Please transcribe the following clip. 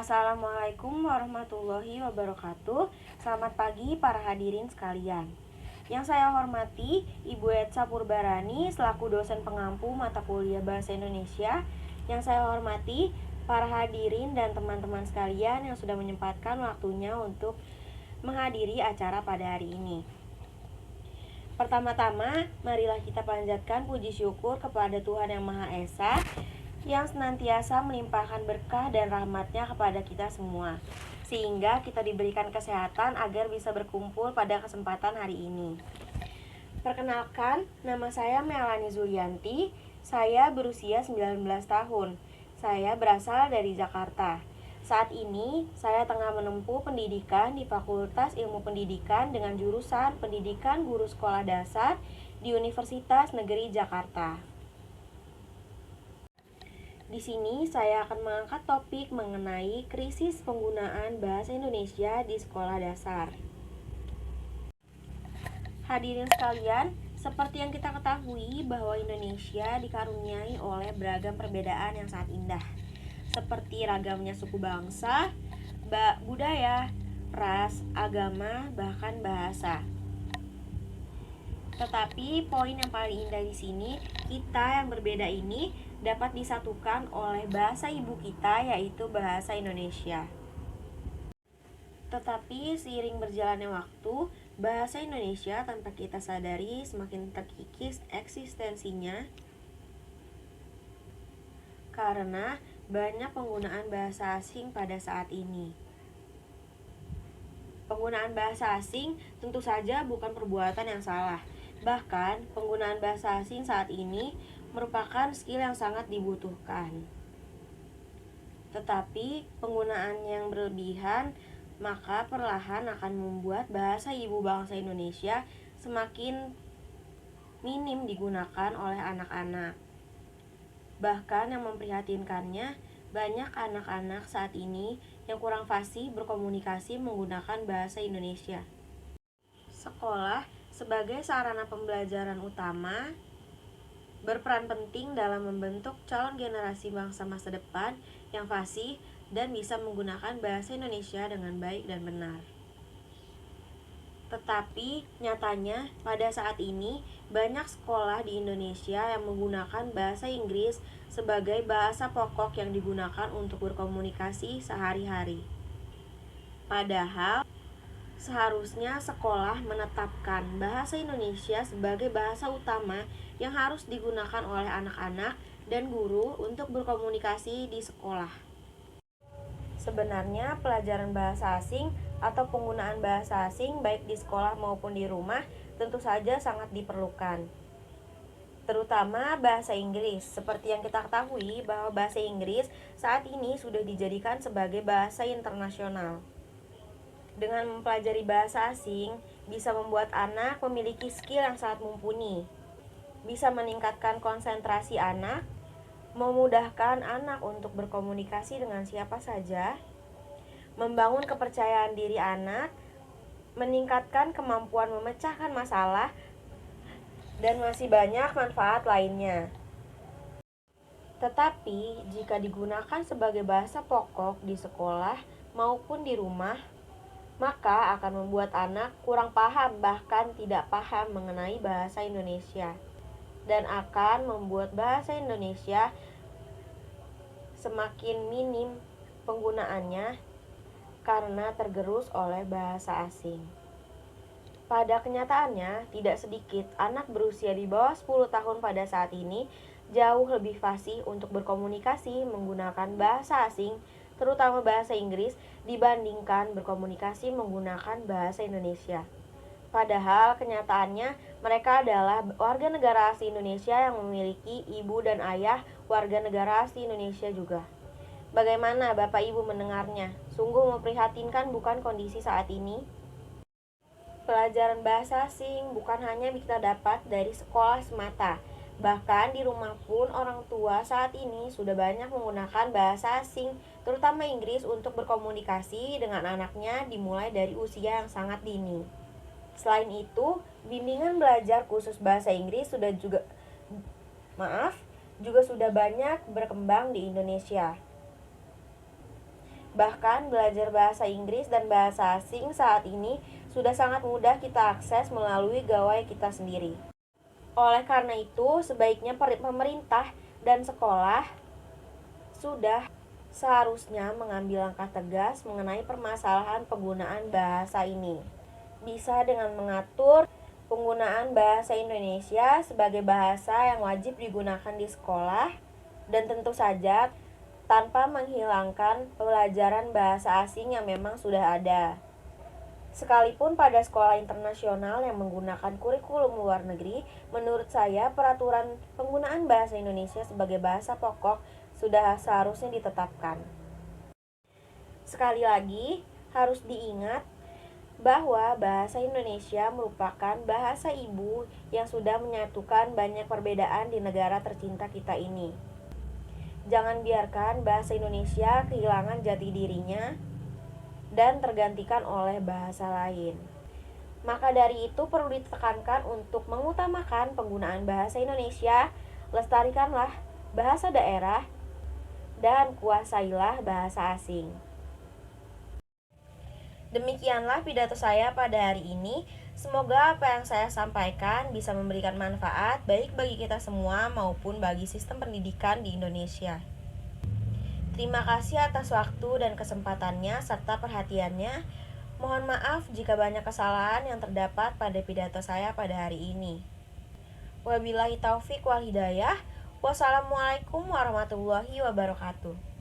Assalamualaikum warahmatullahi wabarakatuh. Selamat pagi para hadirin sekalian. Yang saya hormati Ibu Etsa Purbarani selaku dosen pengampu mata kuliah Bahasa Indonesia. Yang saya hormati para hadirin dan teman-teman sekalian yang sudah menyempatkan waktunya untuk menghadiri acara pada hari ini. Pertama-tama, marilah kita panjatkan puji syukur kepada Tuhan Yang Maha Esa yang senantiasa melimpahkan berkah dan rahmatnya kepada kita semua, sehingga kita diberikan kesehatan agar bisa berkumpul pada kesempatan hari ini. Perkenalkan, nama saya Melani Zulianti. Saya berusia 19 tahun. Saya berasal dari Jakarta. Saat ini, saya tengah menempuh pendidikan di Fakultas Ilmu Pendidikan dengan jurusan Pendidikan Guru Sekolah Dasar di Universitas Negeri Jakarta. Di sini saya akan mengangkat topik mengenai krisis penggunaan bahasa Indonesia di sekolah dasar. Hadirin sekalian, seperti yang kita ketahui bahwa Indonesia dikaruniai oleh beragam perbedaan yang sangat indah, seperti ragamnya suku bangsa, budaya, ras, agama, bahkan bahasa. Tetapi poin yang paling indah di sini, kita yang berbeda ini dapat disatukan oleh bahasa ibu kita, yaitu bahasa Indonesia. Tetapi seiring berjalannya waktu, bahasa Indonesia tanpa kita sadari semakin terkikis eksistensinya karena banyak penggunaan bahasa asing pada saat ini. Penggunaan bahasa asing tentu saja bukan perbuatan yang salah. Bahkan, penggunaan bahasa asing saat ini merupakan skill yang sangat dibutuhkan. Tetapi, penggunaan yang berlebihan maka perlahan akan membuat bahasa ibu bangsa Indonesia semakin minim digunakan oleh anak-anak. Bahkan yang memprihatinkannya, banyak anak-anak saat ini yang kurang fasih berkomunikasi menggunakan bahasa Indonesia. Sekolah sebagai sarana pembelajaran utama berperan penting dalam membentuk calon generasi bangsa masa depan yang fasih dan bisa menggunakan bahasa Indonesia dengan baik dan benar. Tetapi nyatanya pada saat ini banyak sekolah di Indonesia yang menggunakan bahasa Inggris sebagai bahasa pokok yang digunakan untuk berkomunikasi sehari-hari. Padahal seharusnya sekolah menetapkan bahasa Indonesia sebagai bahasa utama yang harus digunakan oleh anak-anak dan guru untuk berkomunikasi di sekolah. Sebenarnya pelajaran bahasa asing atau penggunaan bahasa asing baik di sekolah maupun di rumah tentu saja sangat diperlukan. Terutama bahasa Inggris, seperti yang kita ketahui bahwa bahasa Inggris saat ini sudah dijadikan sebagai bahasa internasional. Dengan mempelajari bahasa asing, bisa membuat anak memiliki skill yang sangat mumpuni, bisa meningkatkan konsentrasi anak, memudahkan anak untuk berkomunikasi dengan siapa saja, membangun kepercayaan diri anak, meningkatkan kemampuan memecahkan masalah, dan masih banyak manfaat lainnya. Tetapi, jika digunakan sebagai bahasa pokok di sekolah maupun di rumah, maka akan membuat anak kurang paham bahkan tidak paham mengenai bahasa Indonesia dan akan membuat bahasa Indonesia semakin minim penggunaannya karena tergerus oleh bahasa asing. Pada kenyataannya, tidak sedikit anak berusia di bawah 10 tahun pada saat ini jauh lebih fasih untuk berkomunikasi menggunakan bahasa asing, terutama bahasa Inggris, dibandingkan berkomunikasi menggunakan bahasa Indonesia. Padahal kenyataannya mereka adalah warga negara asli Indonesia yang memiliki ibu dan ayah warga negara asli Indonesia juga. Bagaimana Bapak Ibu mendengarnya? Sungguh memprihatinkan bukan kondisi saat ini? Pelajaran bahasa asing bukan hanya kita dapat dari sekolah semata. Bahkan di rumah pun orang tua saat ini sudah banyak menggunakan bahasa asing, terutama Inggris untuk berkomunikasi dengan anaknya dimulai dari usia yang sangat dini. Selain itu, bimbingan belajar khusus bahasa Inggris juga sudah banyak berkembang di Indonesia. Bahkan belajar bahasa Inggris dan bahasa asing saat ini sudah sangat mudah kita akses melalui gawai kita sendiri. Oleh karena itu, sebaiknya pemerintah dan sekolah sudah seharusnya mengambil langkah tegas mengenai permasalahan penggunaan bahasa ini. Bisa dengan mengatur penggunaan bahasa Indonesia sebagai bahasa yang wajib digunakan di sekolah, dan tentu saja tanpa menghilangkan pelajaran bahasa asing yang memang sudah ada. Sekalipun pada sekolah internasional yang menggunakan kurikulum luar negeri, menurut saya peraturan penggunaan bahasa Indonesia sebagai bahasa pokok sudah seharusnya ditetapkan. Sekali lagi, harus diingat bahwa bahasa Indonesia merupakan bahasa ibu yang sudah menyatukan banyak perbedaan di negara tercinta kita ini. Jangan biarkan bahasa Indonesia kehilangan jati dirinya dan tergantikan oleh bahasa lain. Maka dari itu perlu ditekankan untuk mengutamakan penggunaan bahasa Indonesia, lestarikanlah bahasa daerah, dan kuasailah bahasa asing. Demikianlah pidato saya pada hari ini. Semoga apa yang saya sampaikan bisa memberikan manfaat baik bagi kita semua maupun bagi sistem pendidikan di Indonesia. Terima kasih atas waktu dan kesempatannya serta perhatiannya. Mohon maaf jika banyak kesalahan yang terdapat pada pidato saya pada hari ini. Wabillahi taufik wal hidayah. Wassalamualaikum warahmatullahi wabarakatuh.